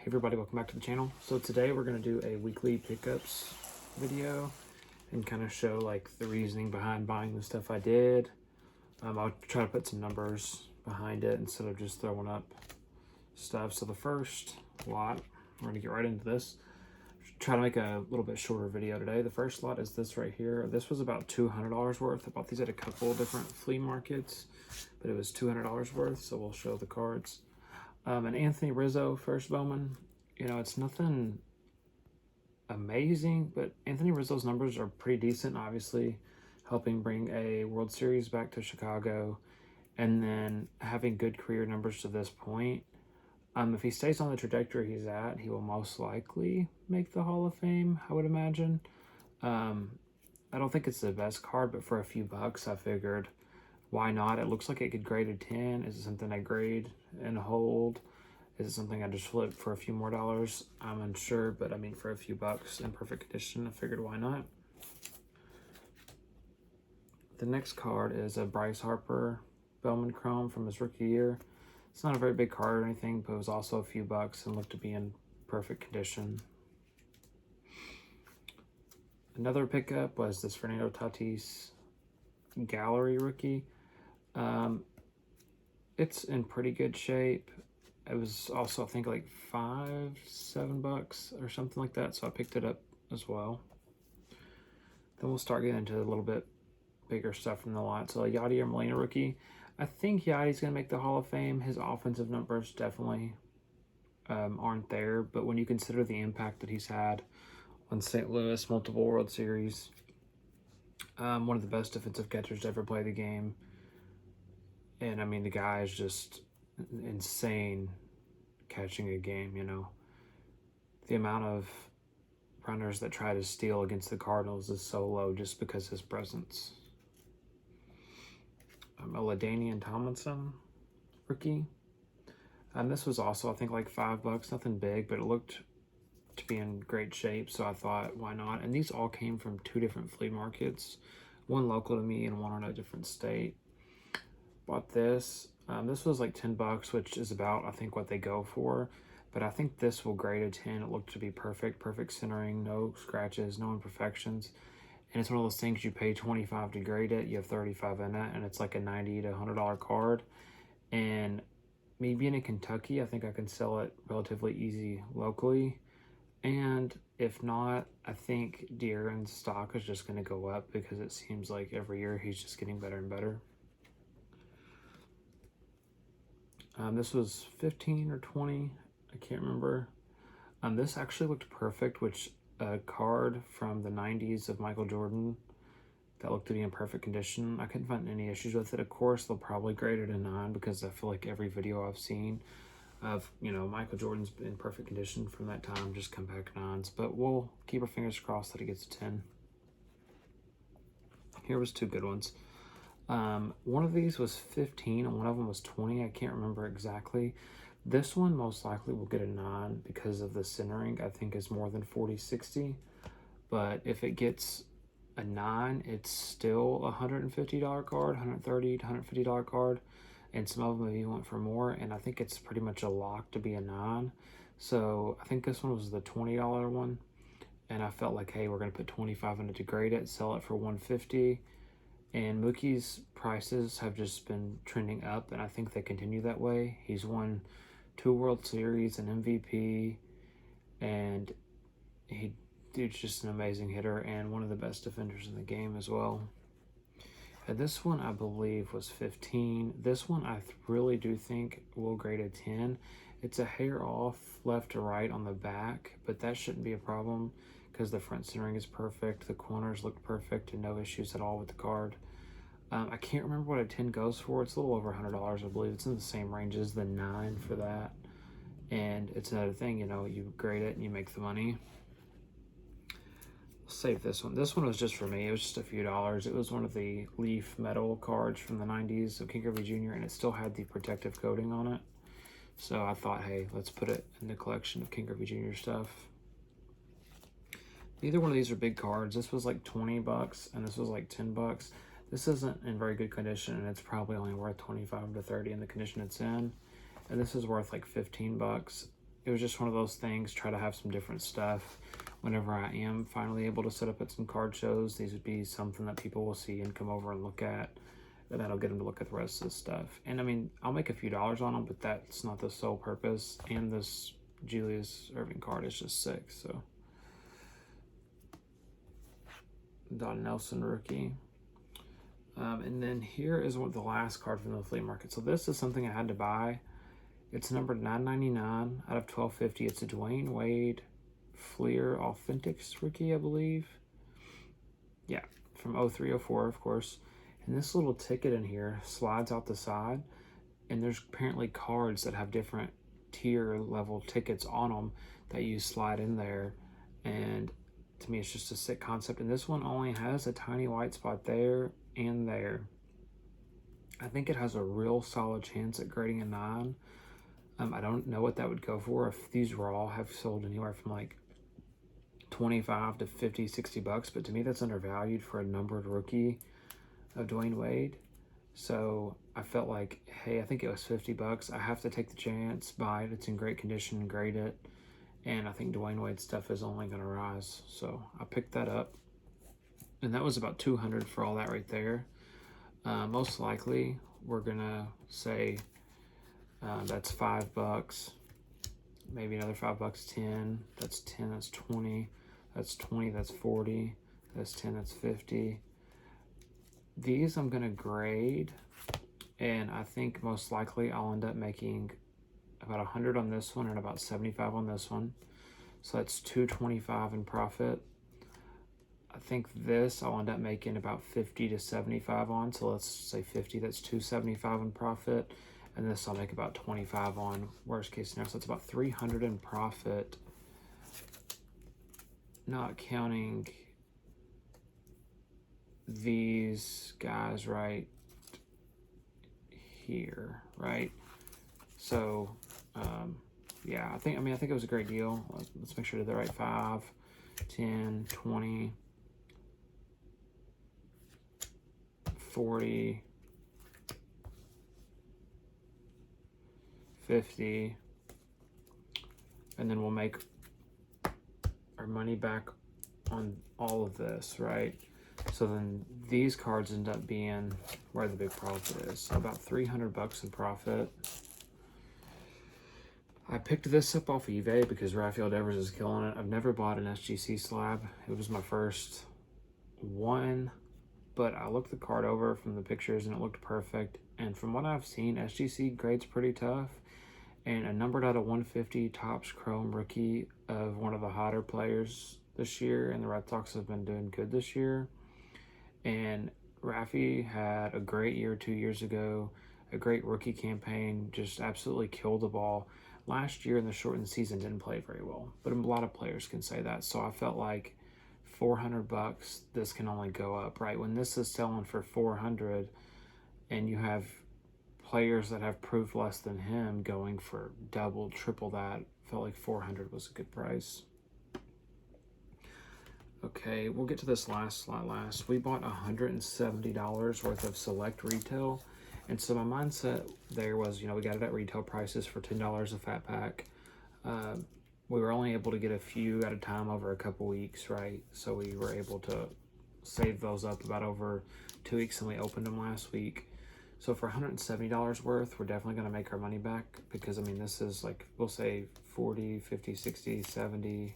Hey everybody, welcome back to the channel. So today we're going to do a weekly pickups video and kind of show like the reasoning behind buying the stuff I did. I'll try to put some numbers behind it instead of just throwing up stuff. So the first lot, we're going to get right into this. Try to make a little bit shorter video today. The first lot is this right here. This was about $200 worth. I bought these at a couple of different flea markets, but it was $200 worth, so we'll show the cards. An Anthony Rizzo first Bowman. You know, it's nothing amazing, but Anthony Rizzo's numbers are pretty decent, obviously helping bring a World Series back to Chicago and then having good career numbers to this point. If he stays on the trajectory he's at, he will most likely make the Hall of Fame, I would imagine. I don't think it's the best card, but for a few bucks, I figured, why not? It looks like it could grade a 10. Is it something I grade and hold? Is it something I just flip for a few more dollars? I'm unsure, but I mean, for a few bucks in perfect condition, I figured why not? The next card is a Bryce Harper Bowman Chrome from his rookie year. It's not a very big card or anything, but it was also a few bucks and looked to be in perfect condition. Another pickup was this Fernando Tatis Gallery rookie. It's in pretty good shape. It was also, I think, like $7 or something like that, so I picked it up as well. Then we'll start getting into a little bit bigger stuff from the lot. So a Yadier Molina rookie. I think Yadi's going to make the Hall of Fame. His offensive numbers definitely aren't there, but when you consider the impact that he's had on St. Louis, multiple World Series, one of the best defensive catchers to ever play the game. And I mean, the guy is just insane catching a game, you know. The amount of runners that try to steal against the Cardinals is so low just because of his presence. A LaDainian Tomlinson rookie. This was also, I think, like $5, nothing big, but it looked to be in great shape, so I thought, why not? And these all came from two different flea markets, one local to me and one in a different state. Bought this. This was like $10, which is about, I think, what they go for. But I think this will grade a 10. It looked to be perfect centering, no scratches, no imperfections. And it's one of those things you pay $25 to grade it. You have $35 in it, and it's like a $90 to $100 card. And me being in Kentucky, I think I can sell it relatively easy locally. And if not, I think De'Aaron's stock is just going to go up because it seems like every year he's just getting better and better. This was 15 or 20, I can't remember. This actually looked perfect, which a card from the 90s of Michael Jordan that looked to be in perfect condition. I couldn't find any issues with it. Of course, they'll probably grade it a 9 because I feel like every video I've seen of, you know, Michael Jordan's in perfect condition from that time just come back 9s. But we'll keep our fingers crossed that it gets a 10. Here was two good ones. One of these was 15 and one of them was 20. I can't remember exactly. This one most likely will get a 9 because of the centering, I think, is more than 40-60. But if it gets a 9, it's still a $150 card, $130 to $150 card. And some of them maybe went for more. And I think it's pretty much a lock to be a 9. So I think this one was the $20 one. And I felt like, hey, we're going to put $25 in it to grade it, sell it for $150. And Mookie's prices have just been trending up, and I think they continue that way. He's won 2 World Series, an MVP, and he's just an amazing hitter and one of the best defenders in the game as well. And this one, I believe, was 15. This one, I really do think will grade a 10. It's a hair off left to right on the back, but that shouldn't be a problem because the front centering is perfect. The corners look perfect and no issues at all with the card. I can't remember what a 10 goes for. It's a little over $100, I believe. It's in the same range as the 9 for that. And it's another thing, you know, you grade it and you make the money. I'll save this one. This one was just for me. It was just a few dollars. It was one of the Leaf metal cards from the 90s of King Griffey Jr., and it still had the protective coating on it. So I thought, hey, let's put it in the collection of King Griffey Jr. stuff. Neither one of these are big cards. This was like $20 and this was like $10. This isn't in very good condition, and it's probably only worth $25 to $30 in the condition it's in. And this is worth like $15. it was just one of those things, try to have some different stuff. Whenever I am finally able to set up at some card shows, these would be something that people will see and come over and look at, and that'll get them to look at the rest of the stuff. And I mean, I'll make a few dollars on them, but that's not the sole purpose. And this Julius Irving card is just sick. So Don Nelson rookie. And then here is the last card from the flea market. So this is something I had to buy. It's numbered 999 out of 1250. It's a Dwayne Wade Fleer Authentics rookie, I believe. Yeah, from 0304, of course. And this little ticket in here slides out the side, and there's apparently cards that have different tier level tickets on them that you slide in there. And to me, it's just a sick concept. And this one only has a tiny white spot there and there. I think it has a real solid chance at grading a 9. I don't know what that would go for. If these raw have sold anywhere from like 25 to 50, 60 bucks, but to me that's undervalued for a numbered rookie of Dwayne Wade. So I felt like, hey, I think it was 50 bucks. I have to take the chance, buy it. It's in great condition, grade it. And I think Dwayne Wade stuff is only going to rise. So I picked that up. And that was about 200 for all that right there. Most likely, we're going to say that's 5 bucks. Maybe another 5 bucks, 10. That's 10, that's 20. That's 20, that's 40. That's 10, that's 50. These I'm going to grade. And I think most likely I'll end up making about 100 on this one and about 75 on this one. So that's 225 in profit. I think this I'll end up making about 50 to 75 on. So let's say 50, that's 275 in profit. And this I'll make about 25 on, worst case scenario. So it's about 300 in profit, not counting these guys right here, right? So, yeah, I think it was a great deal. Let's make sure to do the right 5, 10, 20, 40, 50, and then we'll make our money back on all of this, right? So then these cards end up being where the big profit is. So about 300 bucks in profit. I picked this up off of eBay because Rafael Devers is killing it. I've never bought an SGC slab. It was my first one, but I looked the card over from the pictures and it looked perfect. And from what I've seen, SGC grade's pretty tough. And a numbered out of 150 Topps Chrome rookie of one of the hotter players this year, and the Red Sox have been doing good this year. And Rafi had a great year 2 years ago, a great rookie campaign, just absolutely killed the ball. Last year in the shortened season didn't play very well, but a lot of players can say that. So I felt like 400 bucks, this can only go up, right? When this is selling for 400 and you have players that have proved less than him going for double, triple that, felt like 400 was a good price. Okay, we'll get to this last slide last. We bought $170 worth of select retail. And so my mindset there was, we got it at retail prices for $10 a fat pack. We were only able to get a few at a time over a couple weeks, right? So we were able to save those up about over 2 weeks, and we opened them last week. So for $170 worth, we're definitely going to make our money back because, this is like, we'll say 40, 50, 60, 70.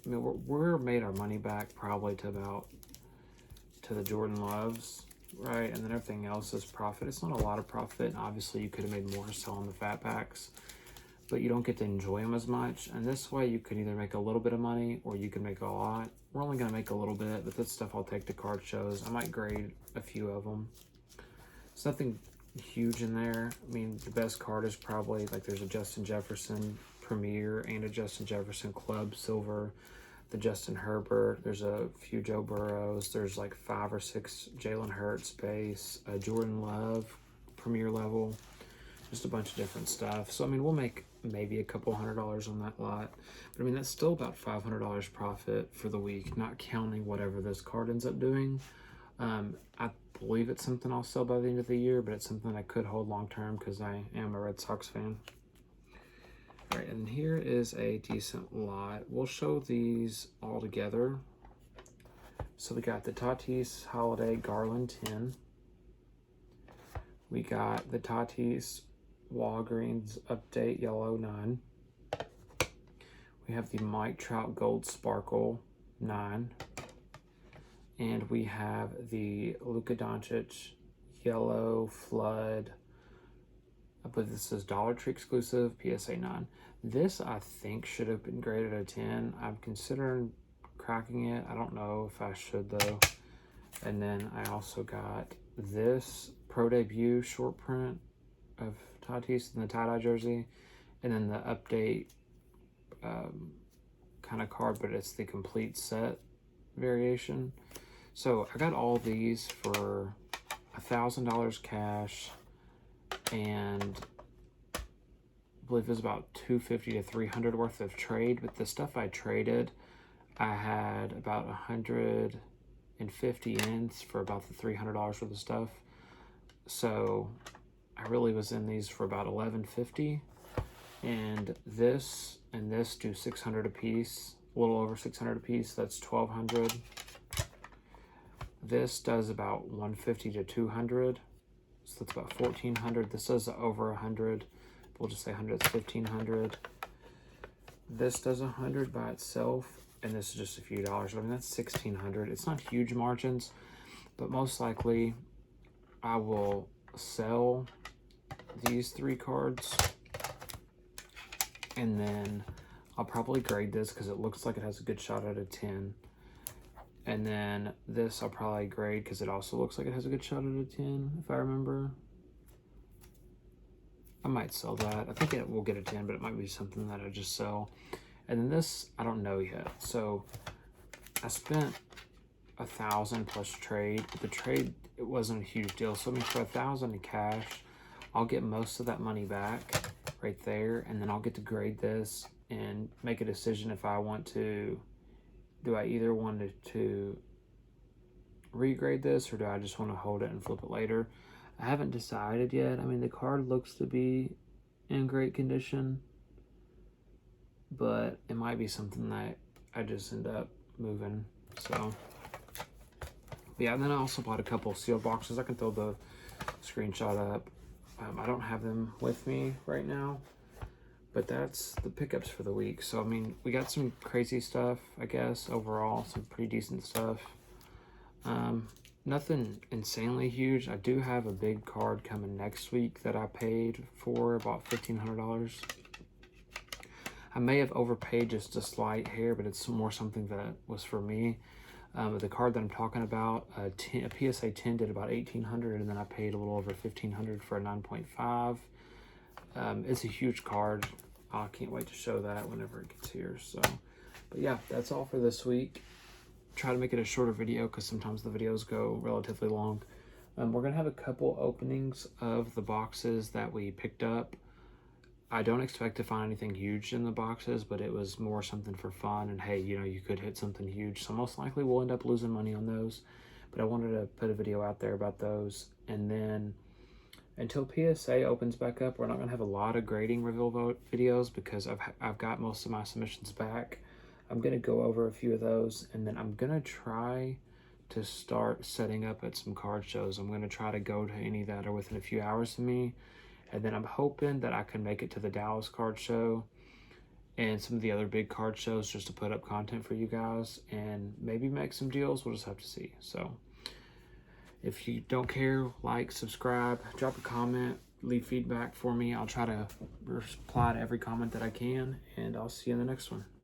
We're made our money back probably to the Jordan Loves, right? And then everything else is profit. It's not a lot of profit. And obviously, you could have made more selling the fat packs, but you don't get to enjoy them as much. And this way, you can either make a little bit of money or you can make a lot. We're only going to make a little bit, but this stuff I'll take to card shows. I might grade a few of them. It's nothing huge in there. The best card is probably like there's a Justin Jefferson Premier and a Justin Jefferson Club Silver, the Justin Herbert. There's a few Joe Burrows. There's like 5 or 6 Jalen Hurts base, Jordan Love Premier level, just a bunch of different stuff. So we'll make maybe a couple $100 on that lot, but that's still about $500 profit for the week, not counting whatever this card ends up doing. I believe it's something I'll sell by the end of the year, but it's something I could hold long term because I am a Red Sox fan. and here is a decent lot. We'll show these all together. So we got the Tatis Holiday Garland 10. We got the Tatis Walgreens Update Yellow 9. We have the Mike Trout Gold Sparkle 9. And we have the Luka Doncic Yellow Flood. I believe this is Dollar Tree exclusive, PSA 9. This, I think, should have been graded a 10. I'm considering cracking it. I don't know if I should, though. And then I also got this Pro Debut short print of Tatis in the tie-dye jersey. And then the update kind of card, but it's the complete set variation. So I got all these for $1,000 cash, and I believe it was about $250 to $300 worth of trade. But the stuff I traded, I had about 150 ends for about the $300 worth of stuff. So I really was in these for about $1,150, and this do 600 a piece, a little over 600 a piece. That's 1,200. This does about 150 to 200, so that's about 1,400. This does over 100. We'll just say 100 is 1,500. This does 100 by itself, and this is just a few dollars. I mean, that's 1,600. It's not huge margins, but most likely I will sell these 3 cards, and then I'll probably grade this because it looks like it has a good shot at a 10. And then this I'll probably grade because it also looks like it has a good shot at a 10, if I remember. I might sell that. I think it will get a 10, but it might be something that I just sell. And then this, I don't know yet. So I spent $1,000 plus trade. But the trade, it wasn't a huge deal. So I mean, for $1,000 in cash, I'll get most of that money back right there. And then I'll get to grade this and make a decision if I want to. Do I either want to regrade this, or do I just want to hold it and flip it later? I haven't decided yet. I mean, the card looks to be in great condition, but it might be something that I just end up moving. So, yeah, and then I also bought a couple sealed boxes. I can throw the screenshot up. I don't have them with me right now, but that's the pickups for the week. So, I mean, we got some crazy stuff, I guess, overall. Some pretty decent stuff. Nothing insanely huge. I do have a big card coming next week that I paid for about $1,500. I may have overpaid just a slight hair, but it's more something that was for me. The card that I'm talking about, a PSA 10 did about $1,800, and then I paid a little over $1,500 for a 9.5. It's a huge card. I can't wait to show that whenever it gets here. So, but yeah, that's all for this week. Try to make it a shorter video because sometimes the videos go relatively long. We're gonna have a couple openings of the boxes that we picked up. I don't expect to find anything huge in the boxes, but it was more something for fun. And hey, you know, you could hit something huge, so most likely we'll end up losing money on those. But I wanted to put a video out there about those, and then until PSA opens back up, we're not going to have a lot of grading reveal videos because I've got most of my submissions back. I'm going to go over a few of those, and then I'm going to try to start setting up at some card shows. I'm going to try to go to any that are within a few hours of me, and then I'm hoping that I can make it to the Dallas card show and some of the other big card shows just to put up content for you guys and maybe make some deals. We'll just have to see. So if you don't care, like, subscribe, drop a comment, leave feedback for me. I'll try to reply to every comment that I can, and I'll see you in the next one.